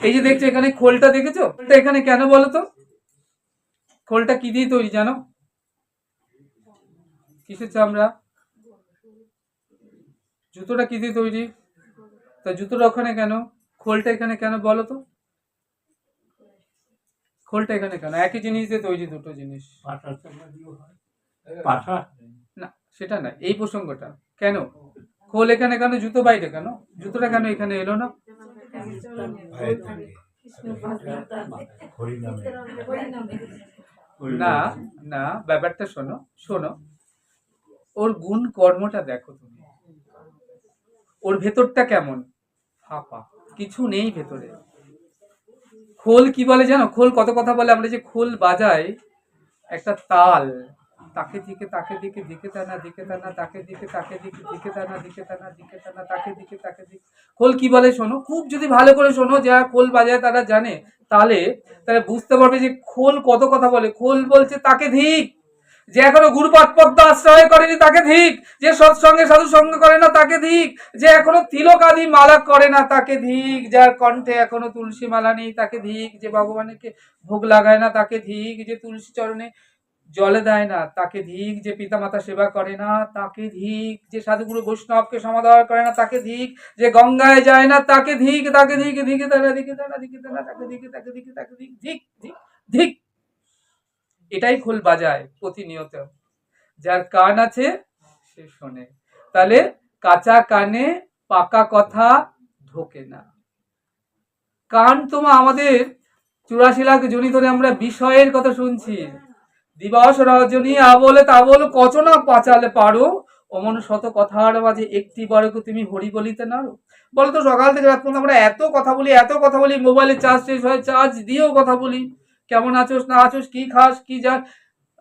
এই যে দেখছো এখানে খোলটা দেখেছো, খোলটা এখানে কেন বলো তো? খোলটা কি দিয়ে তৈরি জানো? কিসের চামড়া? জুতোটা কি দিয়ে তৈরি? তা জুতোটা ওখানে কেন, খোলটা এখানে কেন বলো তো? খোলটা এখানে কেন? একই জিনিস দিয়ে তৈরি, দুটো জিনিস। না সেটা না, এই প্রসঙ্গটা কেন খোল এখানে কেন, জুতো বাইরে কেন, জুতোটা কেন এখানে এলো না? না না, ব্যাপারটা শোনো শোনো, ওর গুণ কর্মটা দেখো তুমি, ওর ভেতরটা কেমন, ফাঁপা, কিছু নেই ভেতরে। খোল কি বলে জানো, খোল কত কথা বলে, আমরা যে খোল বাজাই একটা তাল, তাকে দিকে তাকে দিকে দিকে টানা দিকে টানা তাকে দিকে তাকে দিকে দিকে টানা দিকে টানা দিকে টানা তাকে দিকে তাকে দিকে। খোল কি বলে শোনো, খুব যদি ভালো করে শোনো, যারা খোল বাজায় তারা জানে, তাহলে তাহলে বুঝতে পারবে যে খোল কত কথা বলে। খোল বলছে তাকে ধিক, যে এখনো গুরুপাদ পদ্ম আশ্রয় করেনি তাকে ধিক, যে সৎসঙ্গে সাধু সঙ্গ করে না তাকে ধিক, যে এখনো তিলক আদি মালা করে না তাকে ধিক, যার কণ্ঠে এখনো তুলসী মালা নেই তাকে ধিক, যে ভগবানকে ভোগ লাগায় না তাকে ধিক, যে তুলসী চরণে জলে দেয় না তাকে ধিক, যে পিতামাতা সেবা করে না তাকে ধিক, যে সাধুগুরু বৈষ্ণবকে সমাদর করে না তাকে ধিক, যে গঙ্গায় যায় না তাকে ধিক, তাকে ধিক ধিকে তারা দিকে তারা দিকে তারা তাকে দিকে তাকে দিকে তাকে ধিক ধিক ধিক ধিক। এটাই খোল বাজায় প্রতিনিয়ত। যার কান আছে সে শোনে। তাহলে কাঁচা কানে পাকা কথা ঢোকে না। কান তোমার আমাদের 84 লাখ জনি ধরে আমরা বিষয়ের কথা শুনছি, দিবস রজনী আবলে তাবল কচনা পাচালে পারো, অমন শত কথার মাঝে একটি বড়কে তুমি হরি বলিতে নারো। বলতো সকাল থেকে রাত পর্যন্ত আমরা এত কথা বলি, এত কথা বলি, মোবাইলে চার্জ শেষ হয়, চার্জ দিয়েও কথা বলি, কেমন আছোস না আছোস, কি খাস কি যা।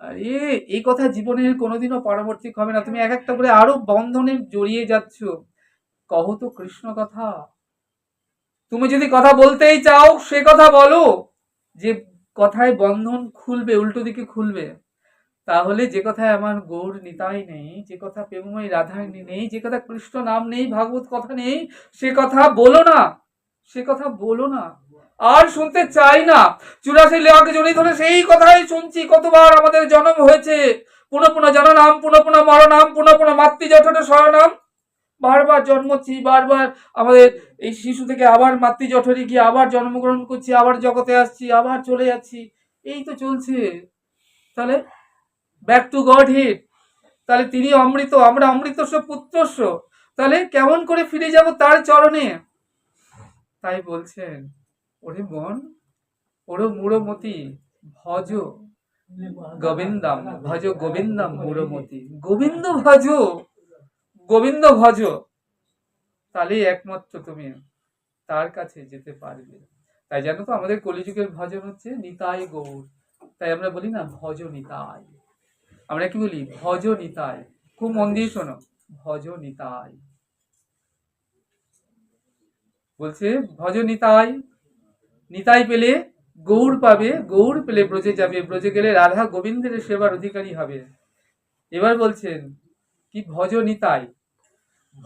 আরে এই কথা জীবনের কোনোদিনও পরবর্তী হবে না, তুমি এক একটা করে আরো বন্ধনে জড়িয়ে যাচ্ছ। কহ তো কৃষ্ণ কথা। তুমি যদি কথা বলতেই চাও সে কথা বলো, যে কথায় বন্ধন খুলবে, উল্টো দিকে খুলবে। তাহলে যে কথায় আমার গৌর নিতাই নেই, যে কথা প্রেমময় রাধারানী নেই, যে কথা কৃষ্ণ নাম নেই, ভাগবত কথা নেই, সে কথা বলো না, সে কথা বলো না, আর শুনতে চাই না। 84 লাখ জনি ধরে সেই কথাই শুনছি, কতবার আমাদের জন্ম হয়েছে, পুনঃ পুনঃ জননাম পুনঃ পুনঃ মরণাম পুনঃ পুনঃ মাতৃজঠরে শরণাম, বারবার জন্মছি, বারবার আমাদের এই শিশু থেকে আবার মাতৃজঠরে গিয়ে আবার জন্মগ্রহণ করছি, আবার জগতে আসছি, আবার চলে যাচ্ছি, এই তো চলছে। তাহলে ব্যাক টু গড হিট, তাহলে তিনি অমৃত, আমরা অমৃতস্ব পুত্রস্ব, তাহলে কেমন করে ফিরে যাব তার চরণে। তাই বলছেন, ওরে মন, ওরে মূঢ়মতি, ভজ গোবিন্দম, ভজ গোবিন্দম মূঢ়মতি, গোবিন্দ ভজ, গোবিন্দ ভজ, তাহলে একমাত্র তুমি তার কাছে যেতে পারবে। তাই জানো তো আমাদের কলিযুগের ভজন হচ্ছে নিতাই গৌর। তাই আমরা বলি না ভজ নিতাই, আমরা কি বলি ভজ নিতাই। খুব মন দিয়ে শোনো, ভজ নিতাই বলছে, ভজ নিতাই, নিতাই পেলে গৌর পাবে, গৌর পেলে ব্রজে যাবে, ব্রজে গেলে রাধা গোবিন্দের সেবার অধিকারী হবে। এবার বলছেন কি, ভজ নিতাই,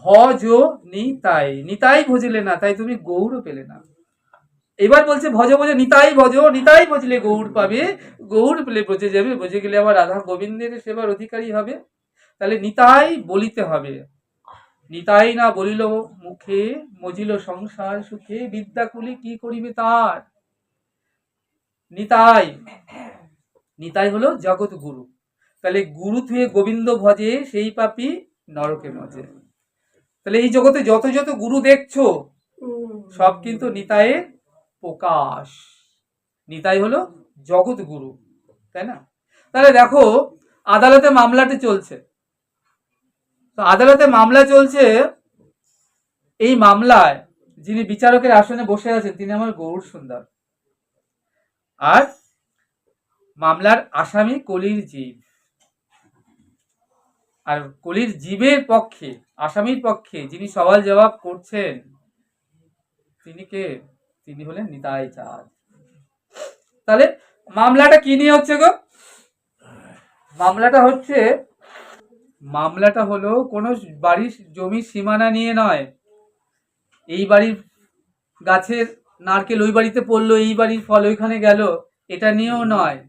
ভজ নিতাই, নিতাই ভজিলে না তাই তুমি গৌর পেলে না। এবার বলছে ভজ ভজ নিতাই ভজ, নিতাই ভজলে গৌর পাবে, গৌর পেলে ব্রজে যাবে, ব্রজে গেলে আবার রাধা গোবিন্দের সেবার অধিকারী হবে। তাহলে নিতাই বলিতে হবে, নিতাই না বলিল মুখে, মজিল সংসার সুখে, বিদ্যাকুলে কি করিবে তার। নিতাই, নিতাই হলো জগৎ গুরু। তাহলে গুরু থুয়ে গোবিন্দ ভজে, সেই পাপী নরকে মজে। তাহলে এই জগতে যত যত গুরু দেখছো সব কিন্তু নিতাইয়ের প্রকাশ। নিতাই হলো জগৎ গুরু, তাই না? তাহলে দেখো আদালতে মামলাটি চলছে, তো আদালতে মামলা চলছে, এই মামলায় যিনি বিচারকের আসনে বসে আছেন তিনি আমার গৌর সুন্দর, আর মামলার আসামি কলির জীব। আর কলির জীবের পক্ষে, আসামির পক্ষে যিনি সওয়াল জবাব করছেন তিনি কে? তিনি হলেন নিতাই চাঁদ। তাহলে মামলাটা কি নিয়ে হচ্ছে গো? মামলাটা হলো কোনো বাড়ির জমির সীমানা নিয়ে নয়, এই বাড়ির গাছের নারকেল ওই বাড়িতে পড়লো, এই বাড়ির ফল ওইখানে গেল, এটা নিয়েও নয়।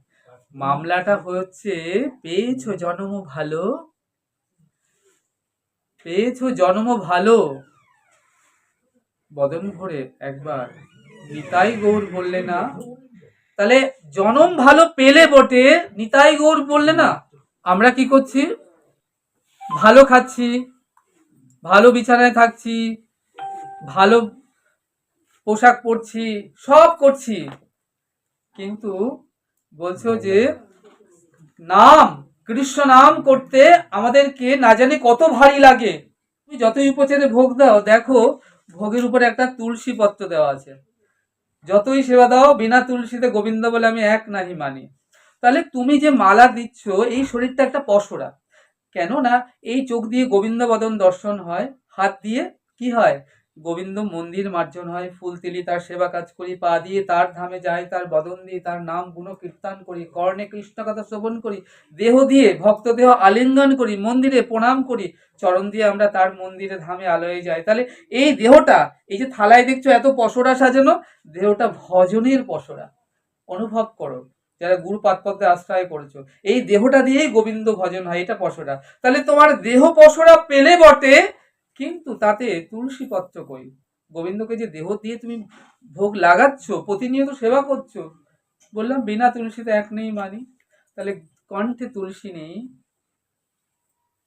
মামলাটা হচ্ছে পেয়েছো জন্ম ভালো, পেয়েছো জন্ম ভালো, বদন ভরে একবার নিতাই গৌর বললে না। তাহলে জনম ভালো পেলে বটে, নিতাই গৌর বললে না। আমরা কি করছি? ভালো খাচ্ছি, ভালো বিছানায় থাকছি, ভালো পোশাক পরছি, সব করছি, কিন্তু বলছো যে নাম, কৃষ্ণ নাম করতে আমাদেরকে না জানি কত ভারী লাগে। তুমি যতই উপচারে ভোগ দাও, দেখো ভোগের উপরে একটা তুলসী পত্র দেওয়া আছে। যতই সেবা দাও, বিনা তুলসীতে গোবিন্দ বলে আমি এক নাহি মানি। তাহলে তুমি যে মালা দিচ্ছ, এই শরীরটা একটা পসরা। কেন না এই চোখ দিয়ে গোবিন্দ বদন দর্শন হয়, হাত দিয়ে কি হয়, গোবিন্দ মন্দির মার্জন হয়, ফুল তিলি তার সেবা কাজ করি, পা দিয়ে তার ধামে যাই, তার বদন দিয়ে তার নাম গুণ কীর্তন করি, কর্ণে কৃষ্ণ কথা শ্রবণ করি, দেহ দিয়ে ভক্ত দেহ আলিঙ্গন করি, মন্দিরে প্রণাম করি, চরণ দিয়ে আমরা তার মন্দিরে ধামে আলোয় যাই। তাহলে এই দেহটা, এই যে থালায় দেখছো এত পসরা সাজানো, দেহটা ভজনের পসরা। অনুভব করো যারা গুরু পাদপদ্মে আশ্রয় করেছো, এই দেহটা দিয়েই গোবিন্দ ভজন হয়, এটা পসরা। তাহলে তোমার দেহ পসরা পেলে বটে, কিন্তু তাতে তুলসী পত্র কই? গোবিন্দকে যে দেহ দিয়ে তুমি ভোগ লাগাচ্ছ, প্রতিনিয়ত সেবা করছো, বললাম বিনা তুলসীতে এক নেই মানি। তাহলে কণ্ঠে তুলসী নেই,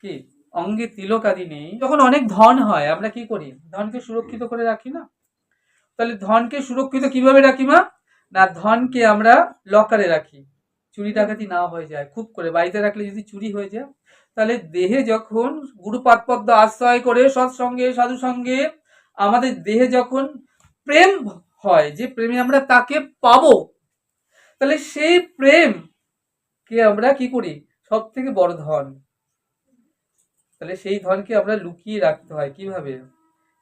কি অঙ্গে তিলক আদি নেই। যখন অনেক ধন হয় আমরা কি করি? ধনকে সুরক্ষিত করে রাখি না? তাহলে ধনকে সুরক্ষিত কিভাবে রাখি মা? না, ধনকে আমরা লকারে রাখি, চুরি ডাকাতি না হয়ে যায়। খুব করে বাড়িতে রাখলে যদি চুরি হয়ে যায়, তাহলে দেহে যখন গুরুপাদ পদ্ম আশ্রয় করে সৎসঙ্গে সাধু সঙ্গে আমাদের দেহে যখন প্রেম হয়, যে প্রেমে আমরা তাকে পাবো, তাহলে সেই প্রেম কে আমরা কি করি? সব থেকে বড় ধন। তাহলে সেই ধনকে আমরা লুকিয়ে রাখতে হয় কিভাবে?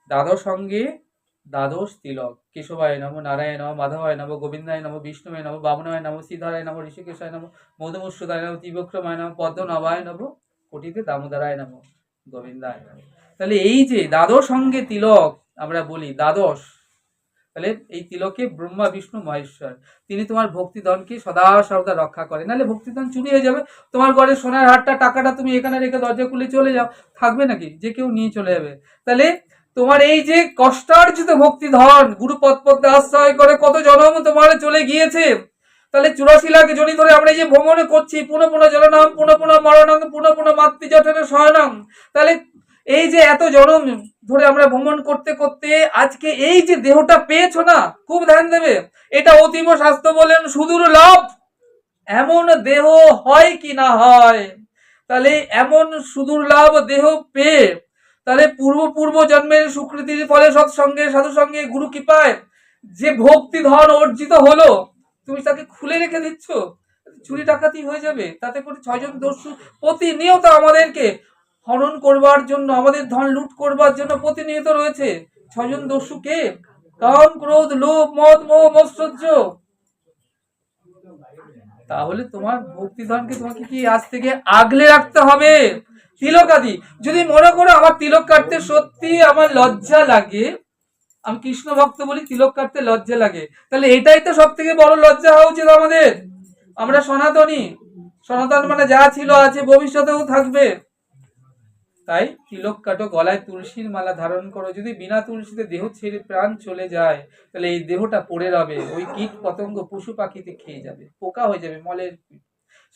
দ্বাদশ সঙ্গে দ্বাদশ তিলক, কেশবায় নম, নারায়ণ নম, মাধবায় নম, গোবিন্দায় নম, বিষ্ণুয় নম, বামনায় নম, শ্রীধরায় নম, ঋষিকেশায় নম, মধুমূর্ষদায় নম, ত্রিবিক্রমায় নম, পদ্মনাভায় নম, কোটিতে দামোদরায় নম, গোবিন্দায় নম। তাহলে এই যে দ্বাদশ সঙ্গে তিলক আমরা বলি, দ্বাদশ, তাহলে এই তিলকে ব্রহ্মা বিষ্ণু মহেশ্বর, তিনি তোমার ভক্তিধনকে সদা সর্বদা রক্ষা করে, নাহলে ভক্তিধন চুরি হয়ে যাবে। তোমার ঘরে সোনার হারটা, টাকাটা তুমি এখানে রেখে দরজা খুলে চলে যাও, থাকবে নাকি? যে কেউ নিয়ে চলে যাবে। তাহলে তোমার এই যে কষ্টার্জিত ভক্তি ধন, গুরু পদপদ্মে আশ্রয় করে কত জন্ম তোমার চলে গিয়েছে। তাহলে 84 লাখ জনি ধরে আমরা এই যে ভ্রমণ করছি, পুনঃ পুনঃ জননাম, পুনঃ পুনঃ মরণাম, পুনঃ পুনঃ মাতৃজঠরে শয়নম। তাহলে এই যে এত জনম ধরে আমরা ভ্রমণ করতে করতে আজকে এই যে দেহটা পেয়েছো না, খুব ধ্যান দেবে, এটা অতীব শাস্ত্র বলেন সুদূর লাভ। এমন দেহ হয় কি না হয়? তাহলে এমন সুদূর লাভ দেহ পেয়ে, তাহলে পূর্ব পূর্ব জন্মের সুকৃতির ফলে সৎসঙ্গে সাধু সঙ্গে গুরু কৃপায় যে ভক্তি ধন অর্জিত হলো, তুমি তাকে খুলে রেখে দিচ্ছ, চুরি ডাকাতি হয়ে যাবে। তাতে করে 6 জন দস্যু প্রতিনিয়ত আমাদেরকে হরণ করবার জন্য, আমাদের ধন লুট করবার জন্য প্রতিনিয়ত রয়েছে। 6 জন দস্যু কে? কাম, ক্রোধ, লোভ, মদ, মোহ, মৎসর্য। তাহলে তোমার ভক্তিধনকে তোমাকে কি আজ থেকে আগলে রাখতে হবে। তিলক আদি যদি মনে করো আমার তিলক কাটতে সত্যি আমার লজ্জা লাগে, আমি কৃষ্ণ ভক্ত বলি তিলক কাটতে লজ্জা লাগে, তাহলে এটাই তো সব থেকে বড় লজ্জা হওয়া উচিত আমাদের। আমরা সনাতনী, সনাতন মানে যা ছিল আছে, ভবিষ্যতেও থাকবে। তাই তিলক কাটো, গলায় তুলসীর মালা ধারণ করো। যদি বিনা তুলসীতে দেহ ছেড়ে প্রাণ চলে যায়, তাহলে এই দেহটা পড়ে রবে, ওই কীট পতঙ্গ পশু পাখিতে খেয়ে যাবে, পোকা হয়ে যাবে, মলের।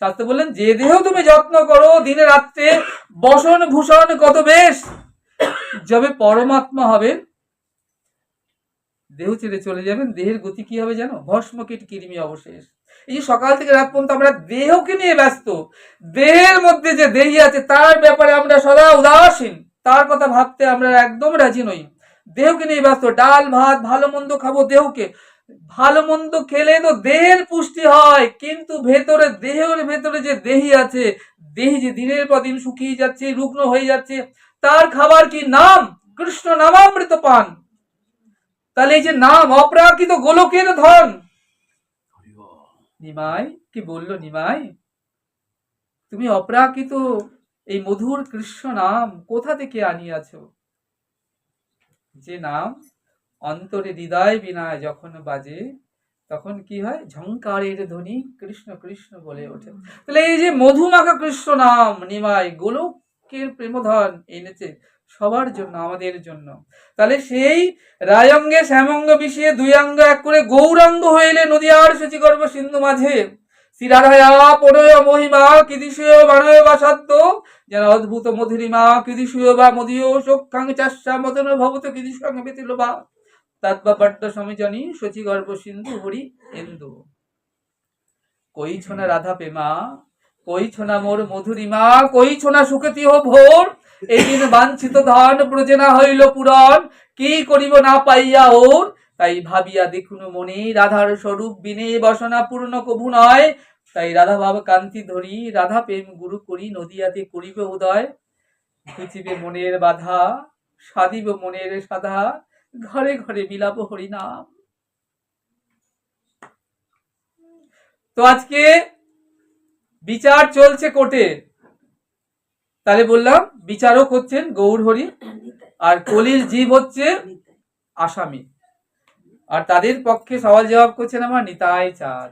শাস্ত্র বললেন যে দেহ তুমি যত্ন করো দিনে রাত্রে, বসন ভূষণ কত বেশ, যবে পরমাত্মা হবেন দেহ ছেড়ে চলে যাবেন, দেহের গতি কি হবে জানো? ভস্ম কীট কৃমি অবশেষ। এই যে সকাল থেকে রাত পর্যন্ত আমরা দেহকে নিয়ে ব্যস্ত, দেহের মধ্যে যে দেহি আছে তার ব্যাপারে আমরা সদা উদাসীন, তার কথা ভাবতে আমরা একদম রাজি নই। দেহকে নিয়ে ব্যস্ত, ডাল ভাত ভালো মন্দ খাবো, দেহকে ভালো মন্দ খেলে তো দেহের পুষ্টি হয়, কিন্তু ভেতরে দেহের ভেতরে যে দেহি আছে, দেহি যে দিনের পর দিন শুকিয়ে যাচ্ছে, রুগ্ন হয়ে যাচ্ছে, তার খাবার কি? নাম, কৃষ্ণ নামামৃত পান। তাহলে এই যে নাম অপ্রাকৃত গোলকের ধন। নিমাই কি বললো? নিমাই তুমি অপ্রাকৃত এই মধুর কৃষ্ণ নাম কোথা থেকে আনিয়াছ? যে নাম অন্তরে হৃদয় বিনায় যখন বাজে, তখন কি হয়? ঝংকারের ধ্বনি কৃষ্ণ কৃষ্ণ বলে ওঠে। তাহলে এই যে মধুমাখা কৃষ্ণ নাম নিমাই গোলকের প্রেমধন এনেছে সবার জন্য, আমাদের জন্য। তাহলে সেই রায়ঙ্গে শ্যামঙ্গ মিশিয়ে দুই অঙ্গ এক করে গৌরাঙ্গ হইলে নদীয়ার সচিগর্ভ সিন্ধু মাঝে শিরাধায়া পড়য় মহিমা কিদিশীয় বানয় বা সাধ্য যেন অদ্ভুত মধুরিমা কিদিশীয় বা মদীয় সক্ষাং চাষা মদন ভবত কিদিশাং বেতিল বা তৎপপট্ট সমীজনী সচিগর্ভ সিন্ধু হরি ইন্দু। কই ছোনা রাধা প্রেমা, কই ছোনা মোর মধুরিমা, কই ছোনা সুখেতি হো ভোর, এই দিন বাঞ্ছিত ধন প্রজেনা হইল পূরণ, কি করিব না পাইয়া ওর। তাই ভাবিয়া দেখুন মনে রাধার স্বরূপ বিনে বসনা পূর্ণ কভু নয়। তাই রাধা ভাব কান্তি ধরি রাধা প্রেম গুরু করি নদিয়াতে করিবে উদয়। ঘুচিবে মনের বাধা সাধিব মনের সাধা, ঘরে ঘরে বিলাপ হরিনাম। তো আজকে বিচার চলছে কোর্টে। তাহলে বললাম বিচারক হচ্ছেন গৌর হরি, আর কলির জীব হচ্ছে আসামি, আর তাদের পক্ষে সওয়াল জবাব করছেন আমার নিতাই চাঁদ।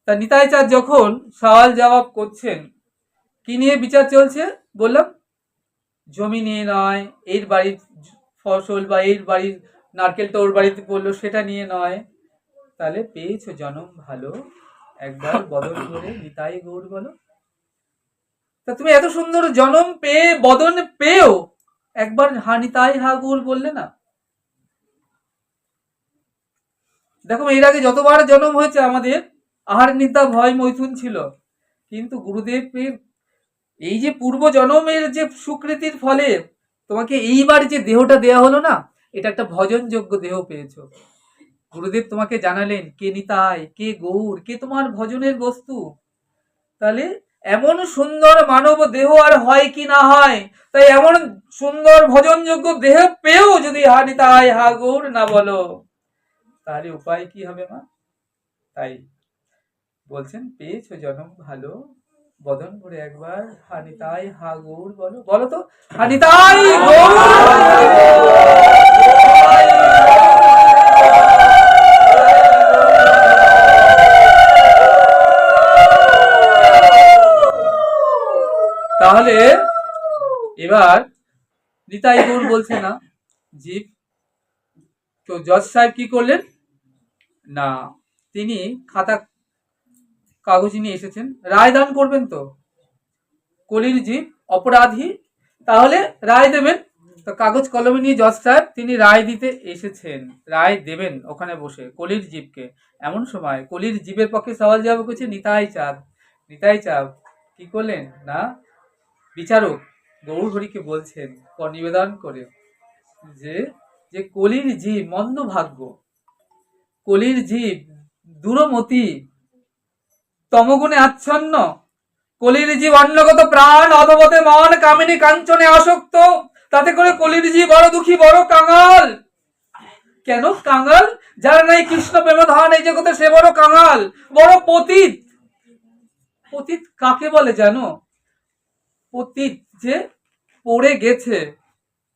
তা নিতাই চাঁদ যখন সওয়াল জবাব করছেন, কি নিয়ে বিচার চলছে? বললাম জমি নিয়ে নয়, এর বাড়ির ফসল বা এর বাড়ির নারকেলটা ওর বাড়িতে পড়লো সেটা নিয়ে নয়। তাহলে পেয়েছো জনম ভালো, একবার বদন করে নিতাই গৌর বলো। তা তুমি এত সুন্দর জনম পেয়ে বদন পেয়েও একবার নিতাই হা গৌর বললে না। দেখো এর আগে যতবার জন্ম হয়েছে আমাদের আহার নিতা ভয় মৈথুন ছিল, কিন্তু গুরুদেবের এই যে পূর্ব জন্মের যে সুকৃতির ফলে তোমাকে এইবার যে দেহটা দেয়া হলো না, এটা একটা ভজনযোগ্য দেহ পেয়েছো। গুরুদেব তোমাকে জানালেন কে নিতাই, কে গৌর, কে তোমার ভজনের বস্তু। তাহলে এমন সুন্দর মানব দেহ আর হয় কি না হয়, তাই এমন সুন্দর ভজনযোগ্য দেহ পেয়েও যদি হা নিতাই হা গৌর না বলো, তাহলে উপায় কি হবে মা? তাই বলছেন পেয়েছো জনম ভালো, বদন করে একবার হানিতাই হা গৌর বলো। বলো তো হানিতাই গৌর। তাহলে এবার নিতাই গৌর বলছে না জীব। তো জজ সাহেব কি করলেন না, তিনি খাতা কাগজ নিয়ে এসেছেন, রায় দান করবেন। তো কলির জীব অপরাধী, তাহলে রায় দেবেন। তো কাগজ কলমে নিয়ে জজ সাহেব তিনি রায় দিতে এসেছেন, রায় দেবেন ওখানে বসে কলির জীবকে। এমন সময় কলির জীবের পক্ষে সওয়াল জবাব করছে নিতাই চাঁদ। নিতাই চাঁদ কি করলেন না, বিচারক গৌর হরিকে বলছেন নিবেদন করে যে যে কলির জীব মন্দ ভাগ্য, কলির জীব দুরমতি, তমগুণে আচ্ছন্ন, কলির জীব অন্নগত প্রাণ, অধবতে মন, কামিনী কাঞ্চনে আসক্ত, তাতে করে কলির জীব বড় দুঃখী, বড় কাঙাল। কেন কাঙাল? যারা নাই কৃষ্ণ প্রেম ধন এই জগতে সে বড় কাঙাল, বড় পতিত। পতিত কাকে বলে জানো? পতিত যে পড়ে গেছে।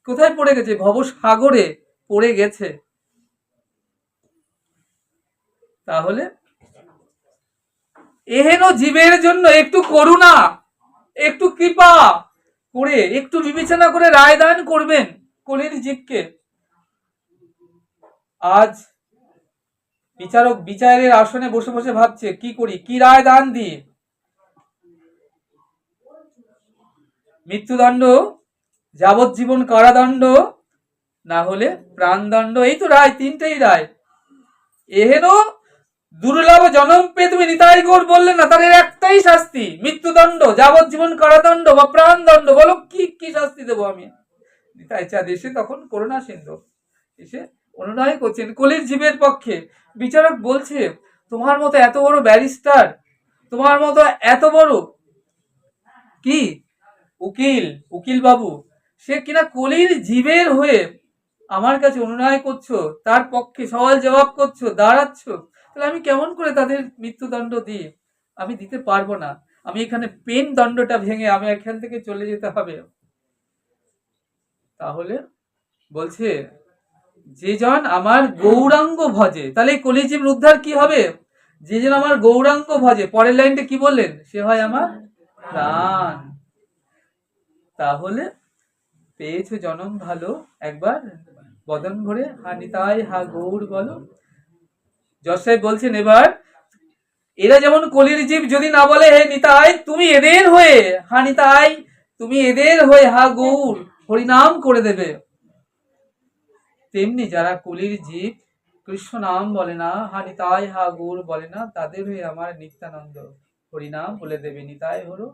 কোথায় পড়ে গেছে? ভবসাগরে পড়ে গেছে। তাহলে এহেন জীবের জন্য একটু করুণা, একটু কৃপা করে, একটু বিবেচনা করে রায় দান করবেন কলির জীবকে। আজ বিচারক বিচারের আসনে বসে বসে ভাবছে কি করি, কি রায় দান দিই। মৃত্যুদণ্ড, যাবজ্জীবন কারাদণ্ড, না হলে প্রাণদণ্ড, এই তো রায়, তিনটেই রায়। এহেন দুর্লভ জনম পেয়ে তুমি নিতাই গৌর বললে না, তাদের একটাই শাস্তি, মৃত্যুদণ্ড, যাবজ্জীবন কারাদণ্ড বা প্রাণদণ্ড। বলো কি কি শাস্তি দেবো আমি? নিতাই চাঁদ এসে তখন করুণা সিন্ধু এসে অনুনয় করছেন কলির জীবের পক্ষে। বিচারক বলছে তোমার মতো এত বড় ব্যারিস্টার, তোমার মতো এত বড় কি উকিল, উকিল বাবু, সে কিনা কলির জীবের হয়ে আমার কাছে অনুনয় করছো, তার পক্ষে সওয়াল জবাব করছো, দাঁড়াচ্ছ, তাহলে আমি কেমন করে তাদের মৃত্যুদণ্ড দিই? আমি দিতে পারবো না। আমি এখানে পেন দণ্ডটা ভেঙে আমি এখান থেকে চলে যেতে হবে। তাহলে বলছে যে জন আমার গৌরাঙ্গ ভজে, তাহলে এই কলিজীবের উদ্ধার কি হবে? যে জন আমার গৌরাঙ্গ ভজে, পরের লাইনটা কি বললেন? সে হয় আমার প্রাণ। তাহলে পেয়েছো জনম ভালো, একবার বদন ভরে হা নিতাই হা গৌর বলো। যশ সাহেব বলছেন এবার, এরা যেমন কলির জীব, যদি না বলে হে নিতাই, তুমি এদের হয়ে হা নিতাই, তুমি এদের হয়ে হা গৌর হরিনাম করে দেবে, তেমনি যারা কলির জীব কৃষ্ণ নাম বলে না, হা নিতাই হা গৌর বলে না, তাদের হয়ে আমার নিত্যানন্দ হরিনাম বলে দেবে। নিতাই হলো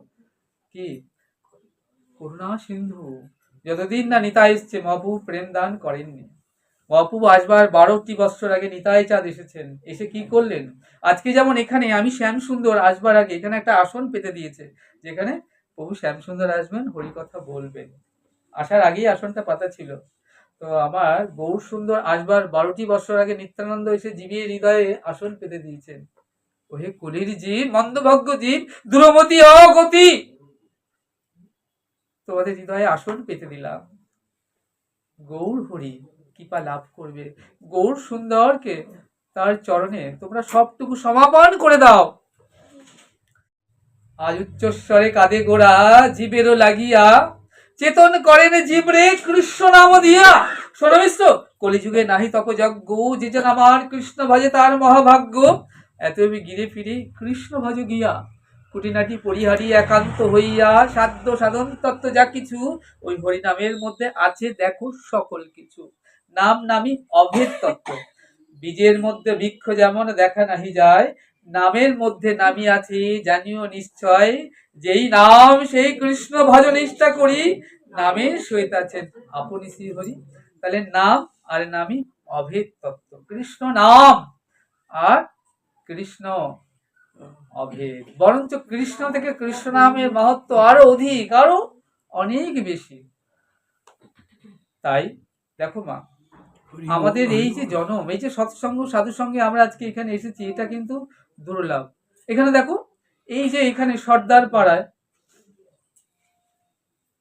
কি? করুণা সিন্ধু। যতদিন না নিতাই এসছে, মহাপ্রভু প্রেম দান করেননি। মহাপ্রভু আসবার 12টি বছর আগে নিতাই চাঁদ এসেছেন, এসে কি করলেন? আজকে যেমন এখানে আমি শ্যাম সুন্দর আসবার আগে এখানে একটা আসন পেতে দিয়েছে, যেখানে প্রভু শ্যাম সুন্দর আসবেন, হরিকথা বলবেন। আসার আগেই আসনটা পাতা ছিল। তো আমার গৌর সুন্দর আসবার 12টি বছর আগে নিত্যানন্দ এসে জীবের হৃদয়ে আসন পেতে দিয়েছেন। ওহে কলির জীব, মন্দভাগ্য জীব, দুরমতি অগতি, তোমাদের হৃদয়ে আসন পেতে দিলাম। গৌর হরি কৃপা লাভ করবে, গৌর সুন্দরকে তার চরণে তোমরা সবটুকু সমাপন করে দাও। আজ উচ্চস্বরে কাঁদে গোড়া, জীবেরও লাগিয়া, চেতন করেন জীবরে কৃষ্ণ নাম দিয়া। শোনো মিশ্র, কলিযুগে নাহি তপ যজ্ঞ, যে যেন আমার কৃষ্ণ ভজে তার মহাভাগ্য। এত আমি গিরে ফিরে কৃষ্ণ ভজ গিয়া, কুটিনাটি পরিহারি একান্ত হইয়া, সাধ্য সাধন তত্ত্ব যা কিছু ওই হরিনামের মধ্যে আছে, দেখো সকল কিছু। নাম নামি অভেদ তত্ত্ব, বীজের মধ্যে বৃক্ষ যেমন দেখা নাহি যায়, নামের মধ্যে নামি আছি জানিও নিশ্চয়, যেই নাম সেই কৃষ্ণ ভজ নিষ্ঠা করি, নামের সহিত আছেন আপনি শ্রী হরি। তাহলে নাম আর নামই অভেদ তত্ত্ব, কৃষ্ণ নাম আর কৃষ্ণ অভেদ। বরঞ্চ কৃষ্ণ থেকে কৃষ্ণ নামের মাহাত্ম আরো অধিক, আরো অনেক বেশি। তাই দেখো মা, আমাদের এই যে জনম, এই যে সৎসঙ্গ সাধু সঙ্গে আমরা আজকে এখানে এসেছি, এটা কিন্তু দুর্লভ। এখানে দেখো, এই যে এখানে সর্দার পাড়ায়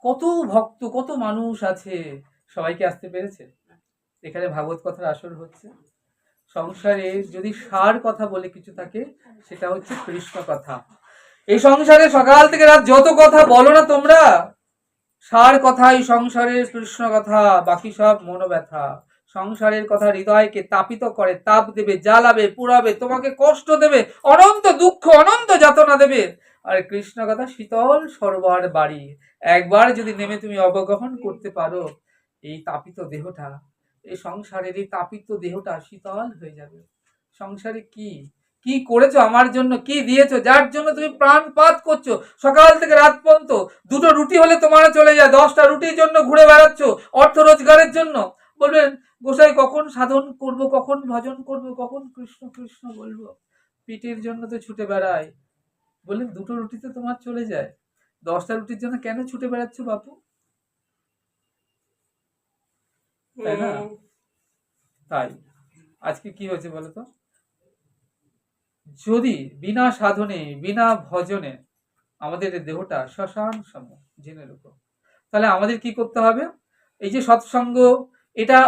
কত ভক্ত, কত মানুষ আছে, সবাইকে আসতে পেরেছে? এখানে ভাগবত কথার আসর হচ্ছে। সংসারে যদি সার কথা বলে কিছু থাকে, সেটা হচ্ছে কৃষ্ণ কথা। এই সংসারে সকাল থেকে রাত যত কথা বলো না তোমরা, সার কথাই সংসারের কৃষ্ণ কথা, বাকি সব মনোব্যথা। সংসারের কথা হৃদয়কে তাপিত করে, তাপ দেবে, জ্বালাবে, পুড়াবে, তোমাকে কষ্ট দেবে, অনন্ত দুঃখ, অনন্ত যাতনা দেবে। আর কৃষ্ণ কথা শীতল সরোবর বাড়ি, একবার যদি নেমে তুমি অবগাহন করতে পারো, এই তাপিত দেহটা, এই সংসারের এই তাপিত দেহটা শীতল হয়ে যাবে। সংসারে কি কি করেছো আমার জন্য, কি দিয়েছো, যার জন্য তুমি প্রাণপাত করছো সকাল থেকে রাত পর্যন্ত? দুটো রুটি হলে তোমার চলে যায়, 10টা রুটির জন্য ঘুরে বেড়াচ্ছ অর্থ রোজগারের জন্য। বলবেন গোসাই কখন সাধন করব, কখন ভজন করব, কখন কৃষ্ণ কৃষ্ণ বলবো, পিঠের জন্য তো ছুটে বেড়াই। বললেন দুটো রুটিতে তোমার চলে যায়, 10টা রুটির জন্য কেন ছুটে বেড়াচ্ছ বাপু? তাই না? তাই আজকে কি হয়েছে বলতো, যদি বিনা সাধনে বিনা ভজনে আমাদের দেহটা শ্মশান সম, জেনে রেখো। তাহলে আমাদের কি করতে হবে? এই যে সৎসঙ্গ, এটা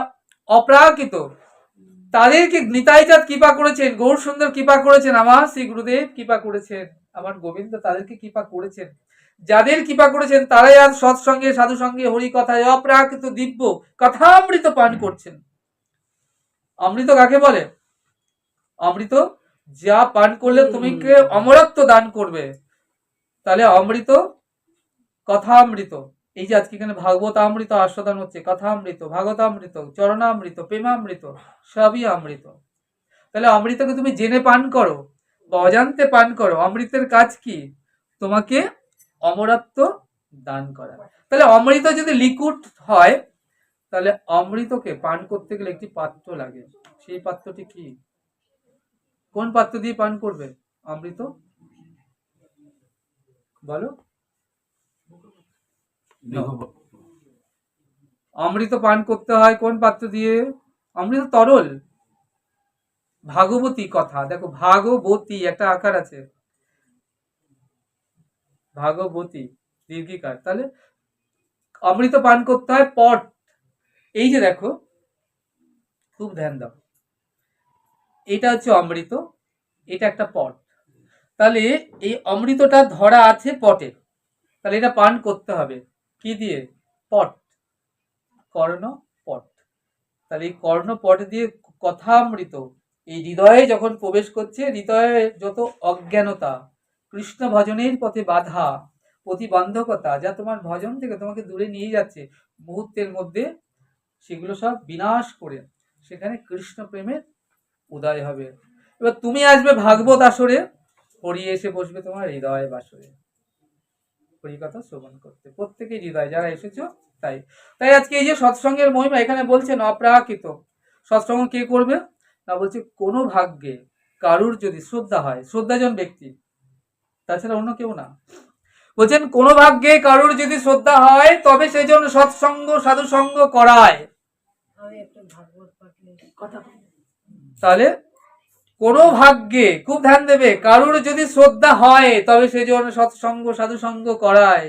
অপ্রাকৃত, তাদেরকে নিতাইচাঁদ কৃপা করেছেন, গৌর সুন্দর কৃপা করেছেন, আমার শ্রী গুরুদেব কৃপা করেছেন, আমার গোবিন্দ তাদেরকে কৃপা করেছেন। যাদের কৃপা করেছেন তারাই আজ সৎসঙ্গে সাধু সঙ্গে হরি কথায় অপ্রাকৃত দিব্য কথামৃত পান করছেন। অমৃত কাকে বলে? অমৃত যা পান করলে তুমিকে অমরত্ব দান করবে, তাহলে অমৃত, কথামৃত। এই যে আজকে এখানে ভাগবতামৃত আস্বাদন হচ্ছে, কথামৃত, ভাগবতামৃত, চরণামৃত, প্রেমামৃত, সবই অমৃত। তাহলে অমৃতকে তুমি জেনে পান করো বা অজান্তে পান করো, অমৃতের কাজ কি? তোমাকে অমরত্ব দান করা। তাহলে অমৃত যদি লিকুইড হয়, তাহলে অমৃতকে পান করতে গেলে একটি পাত্র লাগে। সেই পাত্রটি কি? কোন পাত্র দিয়ে পান করবে অমৃত? বলো। অমৃত পান করতে হয় কোন পাত্র দিয়ে? অমৃত তরল। ভাগবতী কথা দেখো, ভাগবতী একটা আকার আছে, ভাগবতী দীর্ঘিকার। তাহলে অমৃত পান করতে হয় পট। এই যে দেখো, খুব ধ্যান দাও। এটা হচ্ছে অমৃত, এটা একটা পট। তাহলে এই অমৃতটা ধরা আছে পটে, তাহলে এটা পান করতে হবে কি দিয়ে? পট, কর্ণ পট। তাহলে এই কর্ণ পট দিয়ে কথামৃত এই হৃদয়ে যখন প্রবেশ করছে, হৃদয়ে যত অজ্ঞানতা, কৃষ্ণ ভজনের পথে বাধা, প্রতিবন্ধকতা, যা তোমার ভজন থেকে তোমাকে দূরে নিয়ে যাচ্ছে, মুহূর্তের মধ্যে সেগুলো সব বিনাশ করে সেখানে কৃষ্ণ প্রেমের উদয় হবে। এবার তুমি আসবে ভাগবত আসরে, হরি এসে বসবে তোমার হৃদয় বাসরে হরি কথা শ্রবণ করতে। প্রত্যেকেই হৃদয় যারা এসেছো তাই। তাই আজকে এই যে সৎসঙ্গের মহিমা এখানে বলছেন অপ্রাকৃত। সৎসঙ্গ কে করবে না, বলছে কোনো ভাগ্যে কারুর যদি শ্রদ্ধা হয়, শ্রদ্ধাজন ব্যক্তি, তাছাড়া অন্য কেউ না। বলছেন কোনো ভাগ্যে কারুর যদি শ্রদ্ধা হয় তবে সেই জন্য সৎসঙ্গ সাধু সঙ্গ করায়। তাহলে কোনো ভাগ্যে, খুব ধ্যান দেবে, কারুর যদি শ্রদ্ধা হয় তবে সেই জন্য সৎসঙ্গ সাধু সঙ্গ করায়।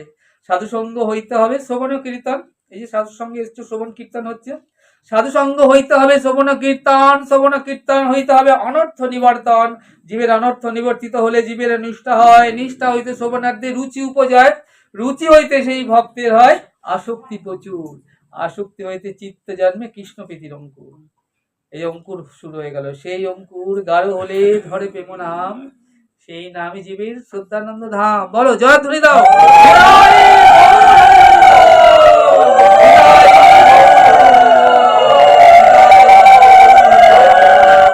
সাধু সঙ্গ হইতে হবে শ্রবণ কীর্তন। এই যে সাধু সঙ্গে এসছে, শ্রবণ কীর্তন হচ্ছে, সাধু সঙ্গ হইতে হবে শ্রবণ কীর্তন, শ্রবণ কীর্তন হইতে হবে অনর্থ নিবর্তন। জীবের অনর্থ নিবর্তিত হলে জীবের নিষ্ঠা হয়, নিষ্ঠা হইতে শ্রবণার্থে রুচি উপজয়, রুচি হইতে সেই ভক্তের হয় আসক্তি প্রচুর, আসক্তি হইতে চিত্ত জন্মে কৃষ্ণ প্রীতির অঙ্কুর। এই অঙ্কুর শুরু হয়ে গেল, সেই অঙ্কুর গাঢ় হলে ধরে প্রেম নাম, সেই নামই জীবের শ্রদ্ধানন্দ ধাম। বলো জয় ধ্বনি দাও।